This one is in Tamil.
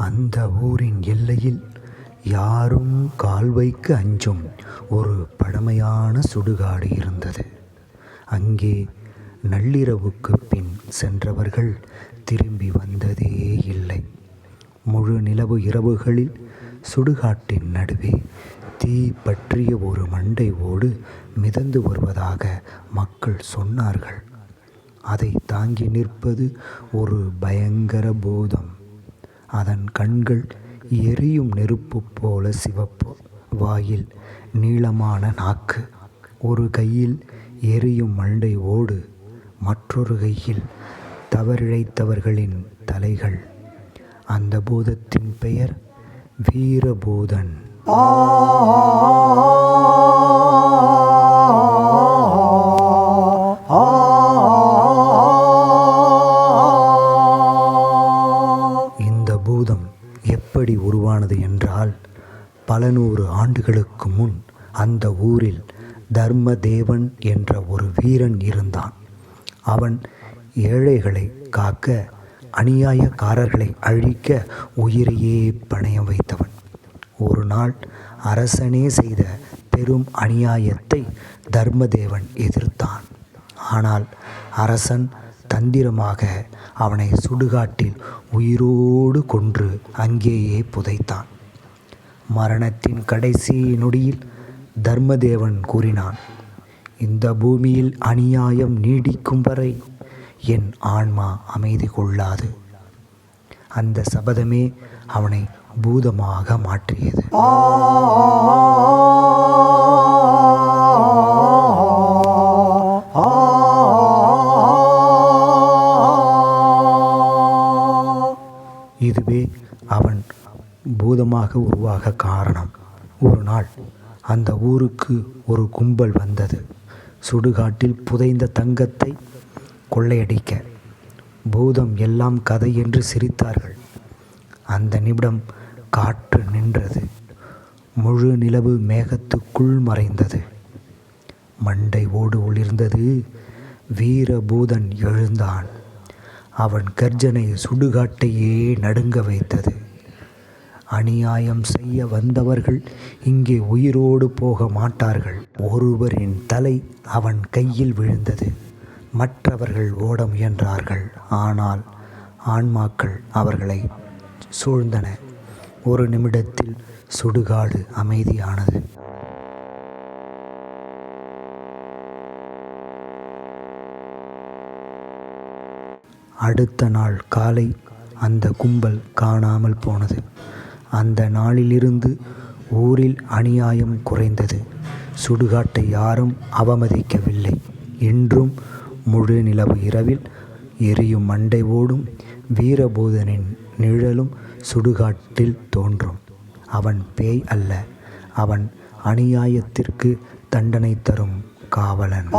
அந்த ஊரின் எல்லையில் யாரும் கால் வைக்க அஞ்சும் ஒரு பழமையான சுடுகாடு இருந்தது. அங்கே நள்ளிரவுக்கு பின் சென்றவர்கள் திரும்பி வந்ததே இல்லை. முழு நிலவு இரவுகளில் சுடுகாட்டின் நடுவே தீ பற்றிய ஒரு மண்டை ஓடு மிதந்து வருவதாக மக்கள் சொன்னார்கள். அதை தாங்கி நிற்பது ஒரு பயங்கர பூதம். அதன் கண்கள் எரியும் நெருப்பு போல சிவப்பு, வாயில் நீளமான நாக்கு, ஒரு கையில் எரியும் மண்டை ஓடு, மற்றொரு கையில் தவறிழைத்தவர்களின் தலைகள். அந்த பூதத்தின் பெயர் வீரபூதன். இந்த பூதம் எப்படி உருவானது என்றால், பல நூறு ஆண்டுகளுக்கு முன் அந்த ஊரில் தர்மதேவன் என்ற ஒரு வீரன் இருந்தான். அவன் ஏழைகளை காக்க, அநியாயக்காரர்களை அழிக்க உயிரையே பணயம் வைத்தவன். ஒரு நாள் அரசனே செய்த பெரும் அநியாயத்தை தர்மதேவன் எதிர்த்தான். ஆனால் அரசன் தந்திரமாக அவனை சுடுகாட்டில் உயிரோடு கொன்று அங்கேயே புதைத்தான். மரணத்தின் கடைசி நொடியில் தர்மதேவன் கூறினான், இந்த பூமியில் அநியாயம் நீடிக்கும் வரை என் ஆன்மா அமைதி கொள்ளாது. அந்த சபதமே அவனை பூதமாக மாற்றியது. இதுவே அவன் பூதமாக உருவாக காரணம். ஒரு நாள் அந்த ஊருக்கு ஒரு கும்பல் வந்தது. சுடுகாட்டில் புதைந்த தங்கத்தை கொள்ளையடிக்க. பூதம் எல்லாம் கதை என்று சிரித்தார்கள். அந்த நிமிடம் காற்று நின்றது. முழு நிலவு மேகத்துக்குள் மறைந்தது. மண்டை ஓடு ஒளிர்ந்தது. வீரபூதன் எழுந்தான். அவன் கர்ஜனை சுடுகாட்டையே நடுங்க வைத்தது. அநியாயம் செய்ய வந்தவர்கள் இங்கே உயிரோடு போக மாட்டார்கள். ஒருவரின் தலை அவன் கையில் விழுந்தது. மற்றவர்கள் ஓட முயன்றார்கள். ஆனால் ஆன்மாக்கள் அவர்களை சூழ்ந்தன. ஒரு நிமிடத்தில் சுடுகாடு அமைதியானது. அடுத்த நாள் காலை அந்த கும்பல் காணாமல் போனது. அந்த நாளிலிருந்து ஊரில் அநியாயம் குறைந்தது. சுடுகாட்டை யாரும் அவமதிக்கவில்லை. இன்றும் முழு நிலவு இரவில் எரியும் மண்டை ஓடும் வீரபூதனின் நிழலும் சுடுகாட்டில் தோன்றும். அவன் பேய் அல்ல, அவன் அநியாயத்திற்கு தண்டனை தரும் காவலன்.